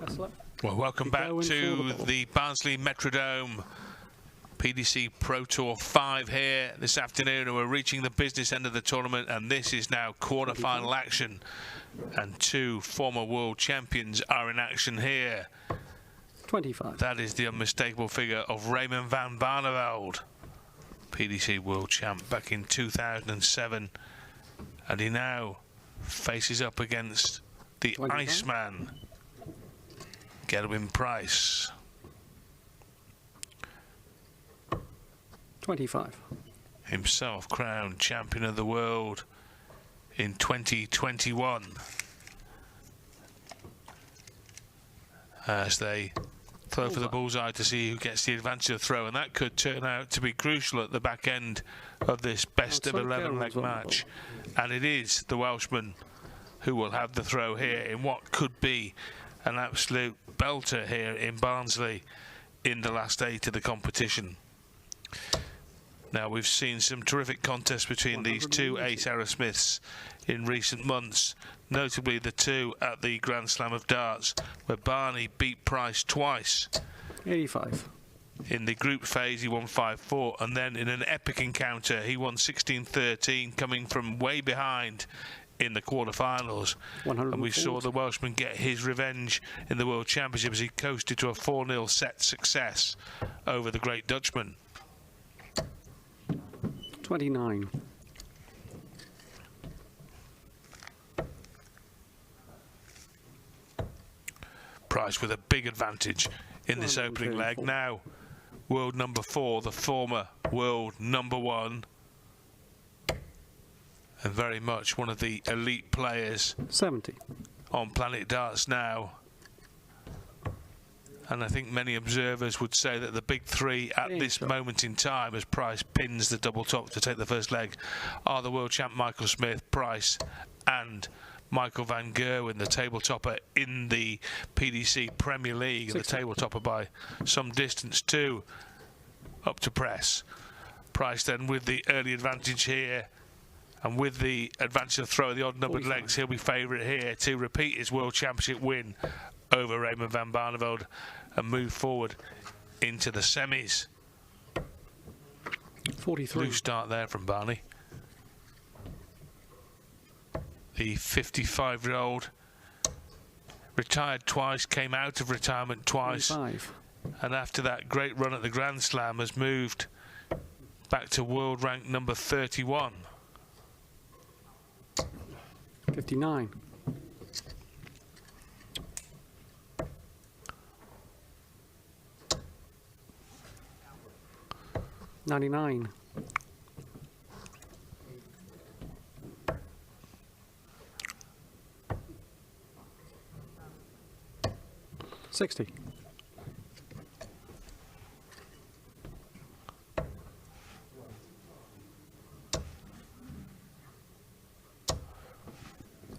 Well, welcome back to the Barnsley Metrodome PDC Pro Tour 5 here this afternoon, and we're reaching the business end of the tournament, and this is now quarter-final action, and two former world champions are in action here. 25. That is the unmistakable figure of Raymond van Berneveld, PDC world champ back in 2007, and he now faces up against the 25. Iceman, Gerwyn Price. 25. Himself crowned champion of the world in 2021. As they throw for the bullseye to see who gets the advantage of the throw, and that could turn out to be crucial at the back end of this best of 11 leg match. And it is the Welshman who will have the throw here in what could be an absolute belter here in Barnsley in the last 8 of the competition. Now, we've seen some terrific contests between these two ace Aerosmiths in recent months, notably the two at the Grand Slam of Darts, where Barney beat Price twice. 85. In the group phase, he won 5-4, and then in an epic encounter, he won 16-13, coming from way behind in the quarterfinals. And we saw the Welshman get his revenge in the World Championship as he coasted to a 4-0 set success over the great Dutchman. 29. Price with a big advantage in this opening leg. Now, world number 4, the former world number 1, and very much one of the elite players 70 on Planet Darts now. And I think many observers would say that the big three at this moment in time, as Price pins the double top to take the first leg, are the world champ Michael Smith, Price, and Michael van Gerwen, the table topper in the PDC Premier League, and the table topper by some distance too, up to press. Price then with the early advantage here, and with the advantage of throw the odd numbered legs, he'll be favourite here to repeat his World Championship win over Raymond van Barneveld and move forward into the semis. 43. Loose start there from Barney. The 55-year-old retired twice, came out of retirement twice, 25. and after that great run at the Grand Slam has moved back to world rank number 31. 59. 99. 60.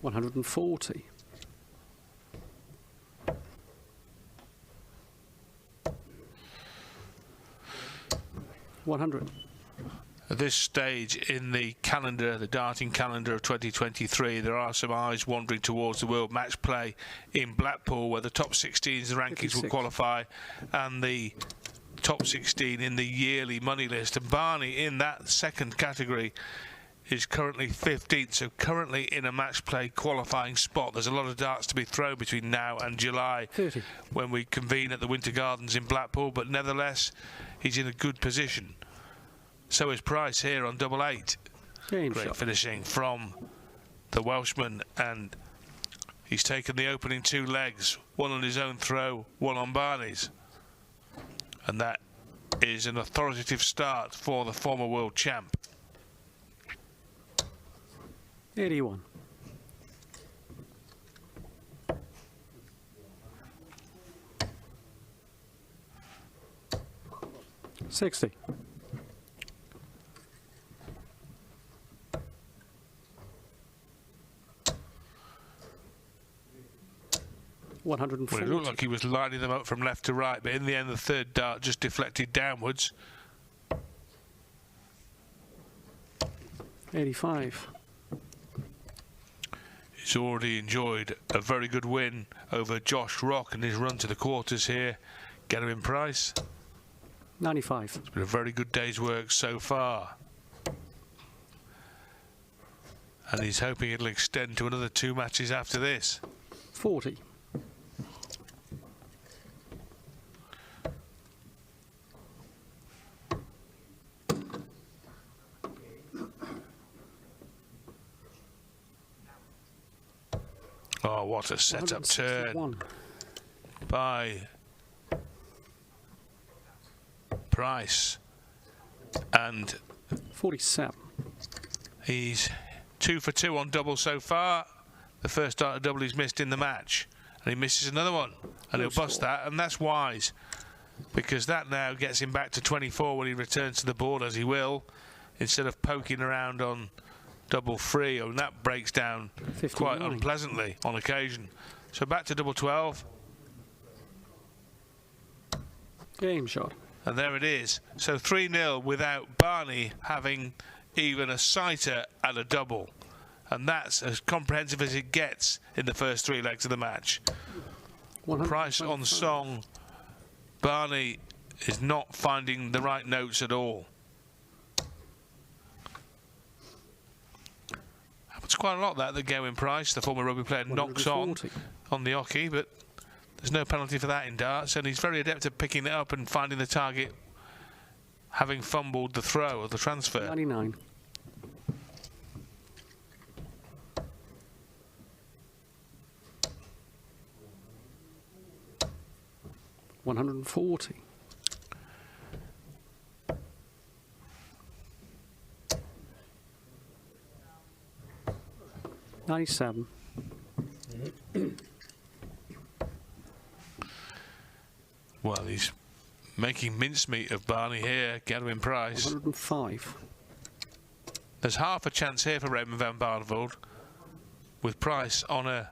140. 100. At this stage in the calendar, the darting calendar of 2023, there are some eyes wandering towards the World Match Play in Blackpool, where the top 16s, the rankings 56. will qualify, and the top 16 in the yearly money list. And Barney, in that second category, is currently 15th, so currently in a match play qualifying spot. There's a lot of darts to be thrown between now and July 30. when we convene at the Winter Gardens in Blackpool, but nevertheless he's in a good position. So is Price here on double 8. Great finishing from the Welshman, and he's taken the opening 2 legs, one on his own throw, one on Barney's, and that is an authoritative start for the former world champ. 81. 60. 140. Well, it looked like he was lining them up from left to right, but in the end the third dart just deflected downwards. 85. He's already enjoyed a very good win over Josh Rock in his run to the quarters here. Gerwyn Price. 95. It's been a very good day's work so far. And he's hoping it'll extend to another 2 matches after this. 40. Oh, what a setup turn by Price. And 47. he's 2 for 2 on double so far. The first start of double he's missed in the match. And he misses another one. And he'll bust that, and that's wise. Because that now gets him back to 24 when he returns to the board, as he will, instead of poking around on double 3, and that breaks down 59. quite unpleasantly on occasion. So back to double 12. Game shot. And there it is. So 3-0 without Barney having even a sighter at a double. And that's as comprehensive as it gets in the first 3 legs of the match. Price on song. Barney is not finding the right notes at all. Happens quite a lot that Gerwyn Price, the former rugby player, knocks on the hockey, but there's no penalty for that in darts, and he's very adept at picking it up and finding the target, having fumbled the throw or the transfer. 99. $140. $97. Well, he's making mincemeat of Barney here, Gerwyn Price. 105. There's half a chance here for Raymond van Barneveld, with Price on a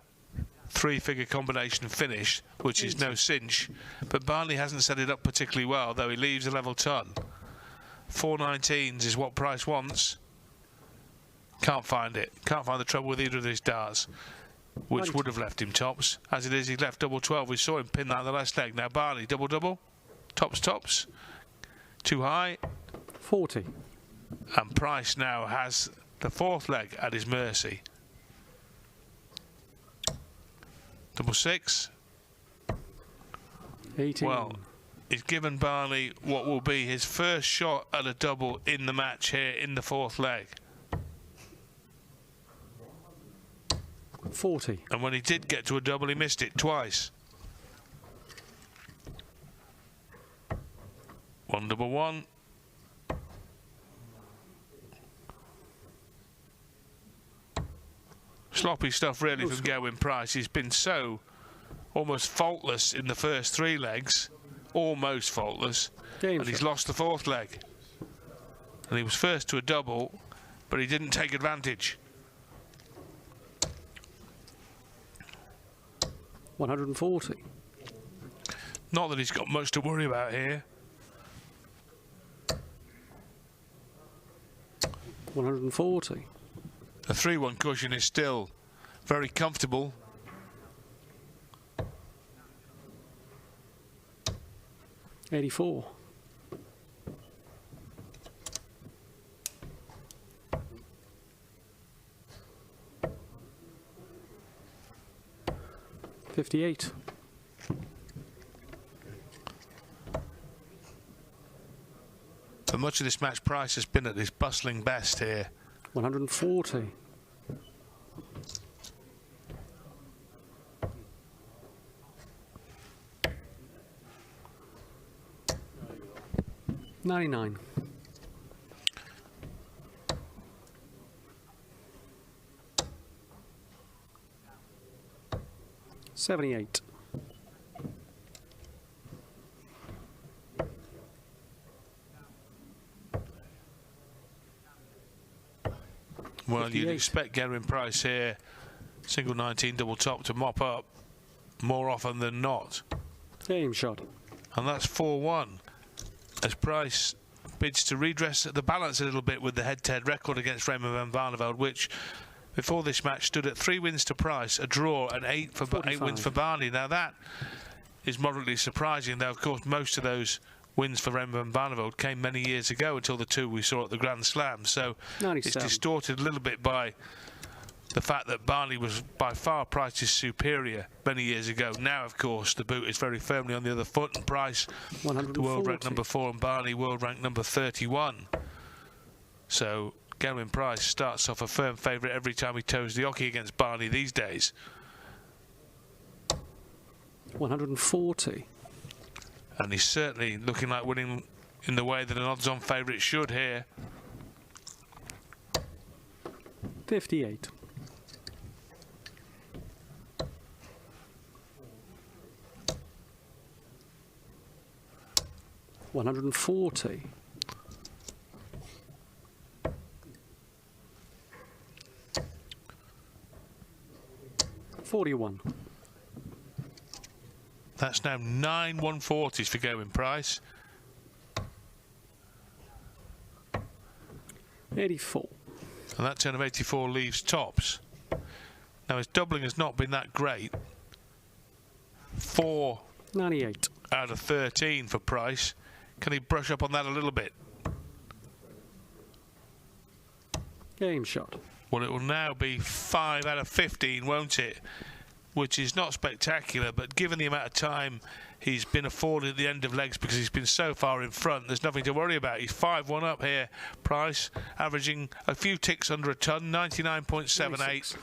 3-figure combination finish, which is no cinch. But Barney hasn't set it up particularly well, though he leaves a level ton. 419s is what Price wants. Can't find it. Can't find the trouble with either of these darts, which would have left him tops. As it is, he left double 12. We saw him pin that on the last leg. Now Barney, double. Tops. Too high. 40. And Price now has the 4th leg at his mercy. Double 6. 18. Well, he's given Barney what will be his first shot at a double in the match here in the 4th leg. 40. And when he did get to a double, he missed it twice. 111. Sloppy stuff really from Gerwyn Price. He's been so almost faultless in the first 3 legs, almost faultless, and he's lost the 4th leg. And he was first to a double, but he didn't take advantage. 140. Not that he's got much to worry about here. 140. The 3-1 cushion is still very comfortable. 84. $58. For much of this match, Price has been at his bustling best here. 140. $99. $78. Well, you'd expect Gerwyn Price here, single 19 double top, to mop up more often than not. Game shot. And that's 4-1 as Price bids to redress the balance a little bit with the head-to-head record against Raymond van Barneveld, which before this match stood at 3 wins to Price, a draw, and 8 wins for Barney. Now that is moderately surprising, though of course most of those wins for Raymond and Berneveld came many years ago until the 2 we saw at the Grand Slam. So 97. It's distorted a little bit by the fact that Barney was by far Price's superior many years ago. Now, of course, the boot is very firmly on the other foot, and Price, the world ranked number 4, and Barney, world ranked number 31. So Gerwyn Price starts off a firm favourite every time he toes the hockey against Barney these days. 140. And he's certainly looking like winning in the way that an odds-on favourite should here. 58. 140. 41. That's now 9 140s for Gerwyn Price. 84. And that turn of 84 leaves tops. Now his doubling has not been that great. 4 98. out of 13 for Price. Can he brush up on that a little bit? Game shot. Well, it will now be 5 out of 15, won't it? Which is not spectacular, but given the amount of time he's been afforded at the end of legs because he's been so far in front, there's nothing to worry about. He's 5-1 up here, Price, averaging a few ticks under a ton, 99.78.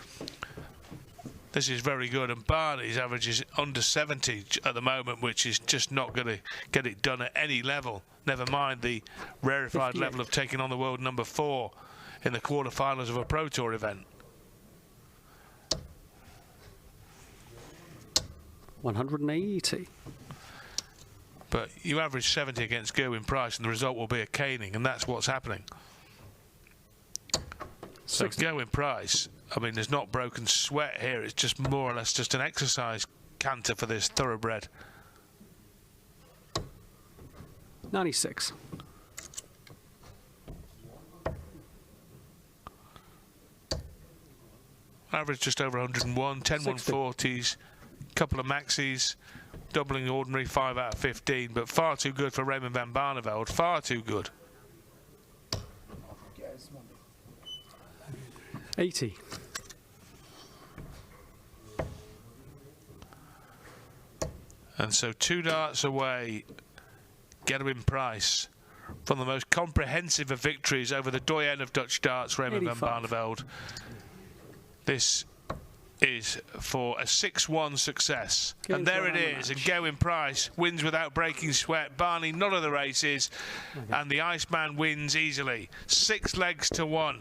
This is very good, and Barney's average is under 70 at the moment, which is just not going to get it done at any level. Never mind the rarefied 58. level of taking on the world number 4 in the quarterfinals of a Pro Tour event. 180. But you average 70 against Gerwyn Price and the result will be a caning, and that's what's happening. So 60. Gerwyn Price, I mean, there's not broken sweat here. It's just more or less just an exercise canter for this thoroughbred. 96. Average just over 101, 10 60. 140s, couple of maxis, doubling ordinary, 5 out of 15, but far too good for Raymond van Barneveld, far too good. 80. And so 2 darts away, Gerwyn Price, from the most comprehensive of victories over the doyen of Dutch darts, Raymond van 85. Barneveld. This is for a 6-1 success. Games And there around it the is, and match. Gerwyn Price wins without breaking sweat. Barney, none of the races, and the Iceman wins easily. 6 legs to 1.